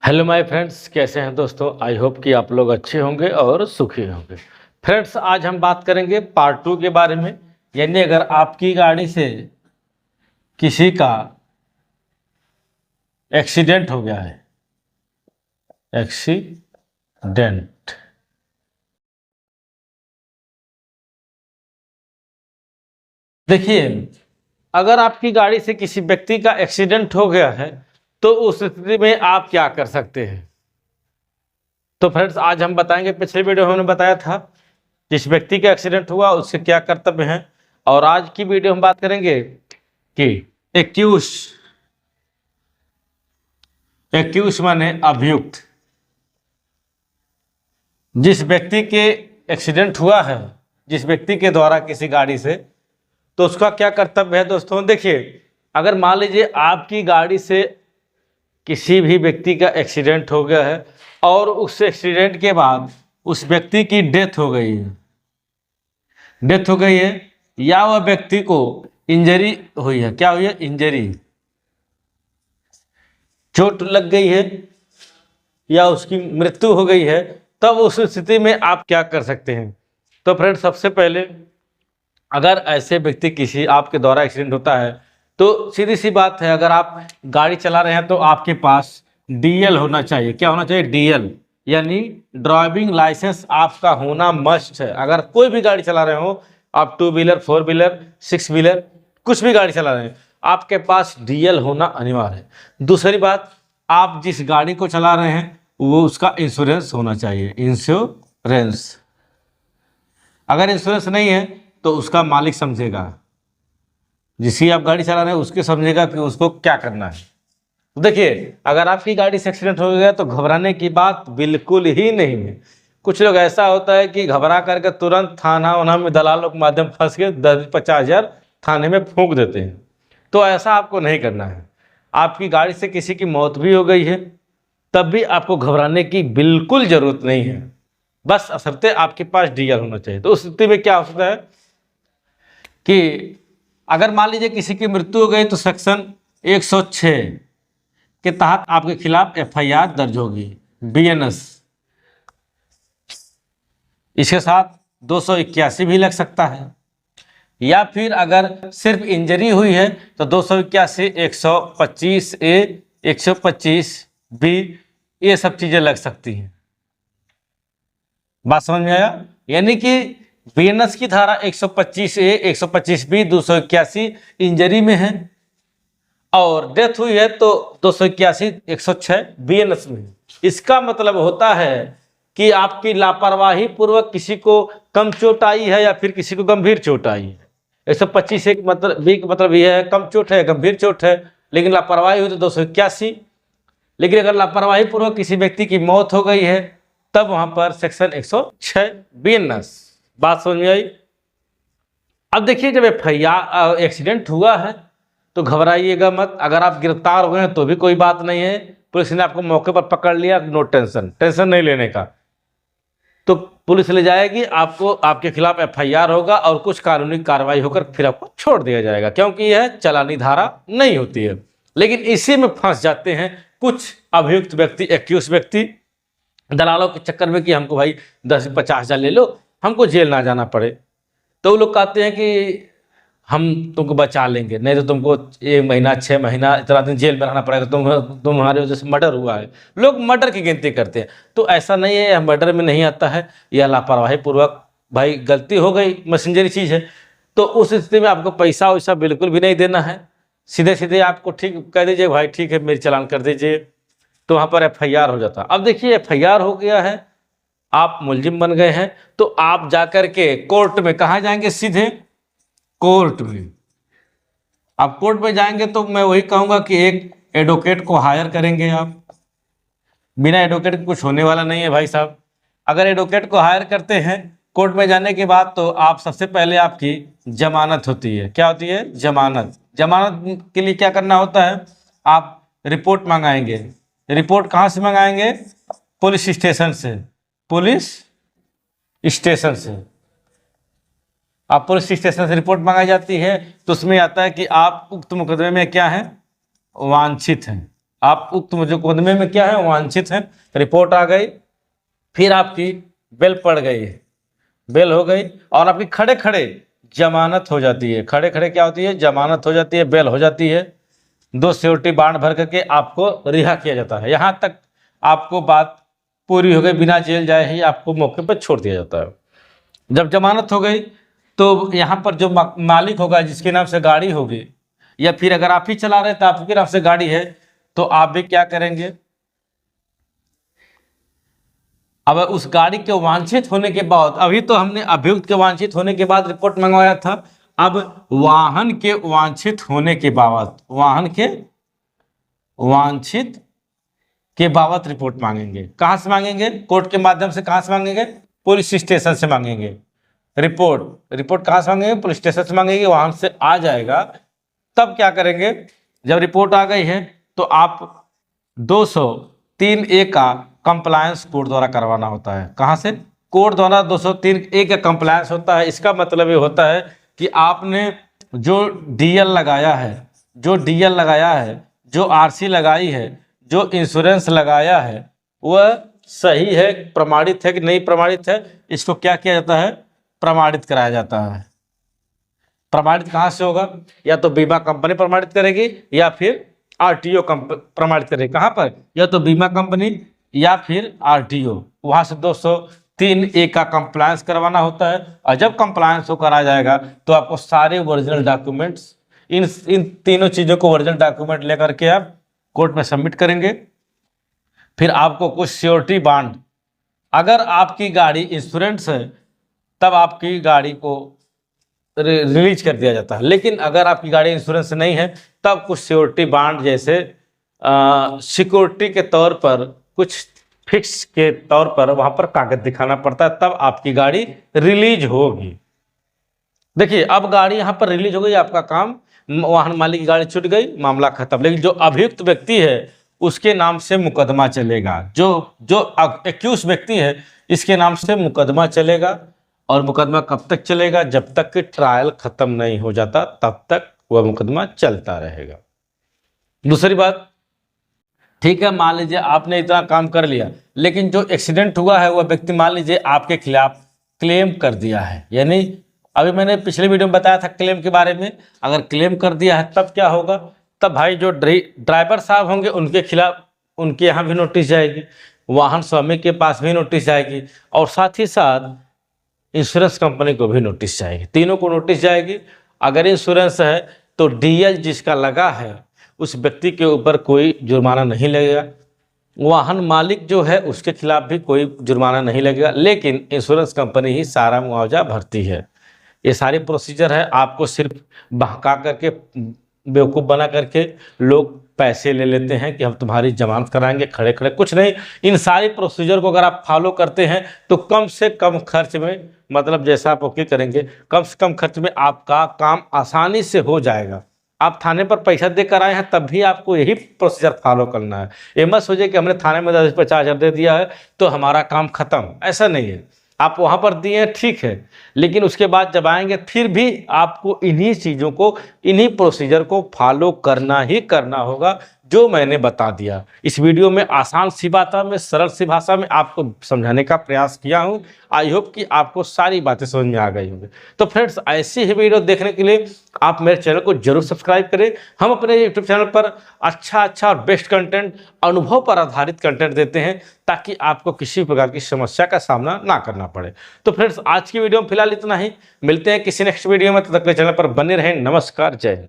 Hello my friends, कैसे हैं दोस्तों। आई होप कि आप लोग अच्छे होंगे और सुखी होंगे। फ्रेंड्स, आज हम बात करेंगे पार्ट 2 के बारे में। यानी अगर आपकी गाड़ी से किसी का एक्सीडेंट हो गया है, एक्सीडेंट, देखिए, अगर आपकी गाड़ी से किसी व्यक्ति का एक्सीडेंट हो गया है तो उस स्थिति में आप क्या कर सकते हैं। तो फ्रेंड्स, आज हम बताएंगे। पिछले वीडियो में हमने बताया था जिस व्यक्ति का एक्सीडेंट हुआ उसके क्या कर्तव्य हैं, और आज की वीडियो हम बात करेंगे कि एक्यूज माने अभियुक्त। जिस व्यक्ति के एक्सीडेंट हुआ है, जिस व्यक्ति के द्वारा किसी गाड़ी से, तो उसका क्या कर्तव्य है दोस्तों। देखिए, अगर मान लीजिए आपकी गाड़ी से किसी भी व्यक्ति का एक्सीडेंट हो गया है और उस एक्सीडेंट के बाद उस व्यक्ति की डेथ हो गई है, या वह व्यक्ति को इंजरी हुई है, क्या हुई है, इंजरी, चोट लग गई है या उसकी मृत्यु हो गई है, तब उस स्थिति में आप क्या कर सकते हैं। तो फ्रेंड, सबसे पहले अगर ऐसे व्यक्ति किसी आपके द्वारा एक्सीडेंट होता है तो सीधी सी बात है, अगर आप गाड़ी चला रहे हैं तो आपके पास डीएल होना चाहिए। क्या होना चाहिए, डीएल, यानी ड्राइविंग लाइसेंस आपका होना मस्ट है। अगर कोई भी गाड़ी चला रहे हो, आप 2 व्हीलर, 4 व्हीलर, 6 व्हीलर, कुछ भी गाड़ी चला रहे हैं, आपके पास डीएल होना अनिवार्य है। दूसरी बात, आप जिस गाड़ी को चला रहे हैं वो उसका इंश्योरेंस होना चाहिए, इंश्योरेंस। अगर इंश्योरेंस नहीं है तो उसका मालिक समझेगा, जिसकी आप गाड़ी चला रहे हैं उसके समझेगा कि उसको क्या करना है। तो देखिए, अगर आपकी गाड़ी से एक्सीडेंट हो गया तो घबराने की बात बिल्कुल ही नहीं है। कुछ लोग ऐसा होता है कि घबरा करके तुरंत थाना उना में दलालों के माध्यम फंस के 10-50 हज़ार थाने में फूंक देते हैं। तो ऐसा आपको नहीं करना है। आपकी गाड़ी से किसी की मौत भी हो गई है तब भी आपको घबराने की बिल्कुल ज़रूरत नहीं है। बस असरते आपके पास डीएल होना चाहिए। तो उस स्थिति में क्या हो सकता है कि अगर मान लीजिए किसी की मृत्यु हो गई तो सेक्शन 106 के तहत आपके खिलाफ एफआईआर दर्ज होगी, बीएनएस। इसके साथ 281 भी लग सकता है, या फिर अगर सिर्फ इंजरी हुई है तो 281, 125A, 125B, ये सब चीजें लग सकती हैं। बात समझ में आया। यानी कि बीएनएस की धारा 125A, 125B, 281 इंजरी में है, और डेथ हुई है तो 281, 106 बीएनएस में। इसका मतलब होता है कि आपकी लापरवाही पूर्वक किसी को कम चोट आई है या फिर किसी को गंभीर चोट आई है। 125 एक मतलब बी का मतलब यह है कम चोट है, गंभीर चोट है, लेकिन लापरवाही हुई तो 281। लेकिन अगर लापरवाही पूर्वक किसी व्यक्ति की मौत हो गई है तब वहां पर सेक्शन 106 बीएनएस। बात समझ में आई। अब देखिए, जब एफआईआर एक्सीडेंट हुआ है तो घबराइएगा मत। अगर आप गिरफ्तार हो गए हैं तो भी कोई बात नहीं है, पुलिस ने आपको मौके पर पकड़ लिया, नो टेंशन, टेंशन नहीं लेने का। तो पुलिस ले जाएगी आपको, आपके खिलाफ एफआईआर होगा और कुछ कानूनी कार्रवाई होकर फिर आपको छोड़ दिया जाएगा, क्योंकि यह चालानी धारा नहीं होती है। लेकिन इसी में फंस जाते हैं कुछ अभियुक्त व्यक्ति, एक्यूज व्यक्ति, दलालों के चक्कर में कि हमको भाई 10-50 हज़ार ले लो, हमको जेल ना जाना पड़े। तो वो लोग कहते हैं कि हम तुमको बचा लेंगे, नहीं तो तुमको 1 महीना, 6 महीना, इतना दिन जेल में रहना पड़ेगा, तुम्हारे वजह से मर्डर हुआ है। लोग मर्डर की गिनती करते हैं, तो ऐसा नहीं है, यह मर्डर में नहीं आता है, यह लापरवाही पूर्वक, भाई गलती हो गई, मैसेंजरी चीज़ है। तो उस स्थिति में आपको पैसा वैसा बिल्कुल भी नहीं देना है, सीधे सीधे आपको ठीक कह दीजिए, भाई ठीक है मेरी चालान कर दीजिए, तो वहाँ पर एफआईआर हो जाता। अब देखिए, एफआईआर हो गया है, आप मुलजिम बन गए हैं, तो आप जाकर के कोर्ट में कहाँ जाएंगे, सीधे कोर्ट में। आप कोर्ट में जाएंगे तो मैं वही कहूंगा कि एक एडवोकेट को हायर करेंगे आप। बिना एडवोकेट के कुछ होने वाला नहीं है भाई साहब। अगर एडवोकेट को हायर करते हैं कोर्ट में जाने के बाद, तो आप सबसे पहले आपकी जमानत होती है। क्या होती है, जमानत। जमानत के लिए क्या करना होता है, आप रिपोर्ट मंगाएंगे। रिपोर्ट कहाँ से मंगाएंगे, पुलिस स्टेशन से। पुलिस स्टेशन से आप पुलिस स्टेशन से रिपोर्ट मंगाई जाती है, तो उसमें आता है कि आप उक्त मुकदमे में क्या है, वांछित हैं। आप उक्त मुकदमे में क्या है, वांछित हैं, रिपोर्ट आ गई, फिर आपकी बेल पड़ गई, बेल हो गई और आपकी खड़े खड़े जमानत हो जाती है। खड़े खड़े क्या होती है, जमानत हो जाती है, बेल हो जाती है, 2 सिक्योरिटी बांड भर करके आपको रिहा किया जाता है। यहाँ तक आपको बात पूरी हो गई, बिना जेल जाए ही आपको मौके पर छोड़ दिया जाता है। जब जमानत हो गई तो यहाँ पर जो मालिक होगा, जिसके नाम से गाड़ी होगी, या फिर अगर आप ही चला रहे तो आपके नाम से गाड़ी है, तो आप भी क्या करेंगे, अब उस गाड़ी के वांछित होने के बाद, अभी तो हमने अभियुक्त के वांछित होने के बाद रिपोर्ट मंगवाया था, अब वाहन के वांछित होने के बाबत, वाहन के वांछित के बाबत रिपोर्ट मांगेंगे। कहां से मांगेंगे, कोर्ट के माध्यम से। कहां से मांगेंगे, पुलिस स्टेशन से मांगेंगे। रिपोर्ट कहां से मांगेंगे, पुलिस स्टेशन से मांगेंगे। वहां से आ जाएगा, तब क्या करेंगे, जब रिपोर्ट आ गई है तो आप 203A का कंप्लायंस कोर्ट द्वारा करवाना होता है। कहां से, कोर्ट द्वारा 203A का कंप्लायंस होता है। इसका मतलब ये होता है कि आपने जो डीएल लगाया है, जो आरसी लगाई है, जो इंश्योरेंस लगाया है, वह सही है, प्रमाणित है कि नहीं प्रमाणित है, इसको क्या किया जाता है, प्रमाणित कराया जाता है। प्रमाणित कहां से होगा, या तो बीमा कंपनी प्रमाणित करेगी या फिर आरटीओ प्रमाणित करेगी। कहां पर, या तो बीमा कंपनी या फिर आरटीओ। वहां से 203A का कंप्लायंस करवाना होता है। और जब कंप्लायंस होकर आ जाएगा तो आपको सारे ओरिजिनल डॉक्यूमेंट्स, इन तीनों चीजों को ओरिजिनल डॉक्यूमेंट लेकर के आप कोर्ट में सबमिट करेंगे। फिर आपको कुछ सिक्योरिटी बांड, अगर आपकी गाड़ी इंश्योरेंस है तब आपकी गाड़ी को रिलीज कर दिया जाता है, लेकिन अगर आपकी गाड़ी इंश्योरेंस नहीं है तब कुछ सिक्योरिटी बांड, जैसे सिक्योरिटी के तौर पर, कुछ फिक्स के तौर पर वहां पर कागज दिखाना पड़ता है, तब आपकी गाड़ी रिलीज होगी। देखिए, अब गाड़ी यहां पर रिलीज हो गई, आपका काम, वाहन मालिक की गाड़ी छूट गई, मामला खत्म। लेकिन जो अभियुक्त व्यक्ति है उसके नाम से मुकदमा चलेगा, जो एक्यूज व्यक्ति है इसके नाम से मुकदमा चलेगा। और मुकदमा कब तक चलेगा, जब तक कि ट्रायल खत्म नहीं हो जाता तब तक वह मुकदमा चलता रहेगा। दूसरी बात, ठीक है, मान लीजिए आपने इतना काम कर लिया, लेकिन जो एक्सीडेंट हुआ है वह व्यक्ति मान लीजिए आपके खिलाफ क्लेम कर दिया है। यानी अभी मैंने पिछले वीडियो में बताया था क्लेम के बारे में, अगर क्लेम कर दिया है तब क्या होगा, तब भाई जो ड्राइवर साहब होंगे उनके खिलाफ, उनके यहाँ भी नोटिस जाएगी, वाहन स्वामी के पास भी नोटिस जाएगी, और साथ ही साथ इंश्योरेंस कंपनी को भी नोटिस जाएगी। तीनों को नोटिस जाएगी। अगर इंश्योरेंस है तो डीएल जिसका लगा है उस व्यक्ति के ऊपर कोई जुर्माना नहीं लगेगा, वाहन मालिक जो है उसके खिलाफ भी कोई जुर्माना नहीं लगेगा, लेकिन इंश्योरेंस कंपनी ही सारा मुआवजा भरती है। ये सारी प्रोसीजर है, आपको सिर्फ बहका करके, बेवकूफ़ बना करके लोग पैसे ले लेते हैं कि हम तुम्हारी जमानत कराएंगे, खड़े खड़े, कुछ नहीं। इन सारी प्रोसीजर को अगर आप फॉलो करते हैं तो कम से कम खर्च में, मतलब जैसा आप ओके करेंगे, कम से कम खर्च में आपका काम आसानी से हो जाएगा। आप थाने पर पैसा देकर आए हैं तब भी आपको यही प्रोसीजर फॉलो करना है। ये मत सोचिए कि हमने थाने में 50,000 दे दिया है तो हमारा काम खत्म, ऐसा नहीं है। आप वहाँ पर दिए ठीक है, लेकिन उसके बाद जब आएंगे फिर भी आपको इन्हीं चीज़ों को, इन्हीं प्रोसीजर को फॉलो करना ही करना होगा जो मैंने बता दिया। इस वीडियो में आसान सी बातों में, सरल सी भाषा में आपको समझाने का प्रयास किया हूँ। आई होप कि आपको सारी बातें समझ में आ गई होंगी। तो फ्रेंड्स, ऐसी ही वीडियो देखने के लिए आप मेरे चैनल को जरूर सब्सक्राइब करें। हम अपने यूट्यूब चैनल पर अच्छा और बेस्ट कंटेंट, अनुभव पर आधारित कंटेंट देते हैं ताकि आपको किसी प्रकार की समस्या का सामना ना करना पड़े। तो फ्रेंड्स, आज की वीडियो में फिलहाल इतना ही, मिलते हैं किसी नेक्स्ट वीडियो में। तब तक के चैनल पर बने रहें। नमस्कार, जय हिंद।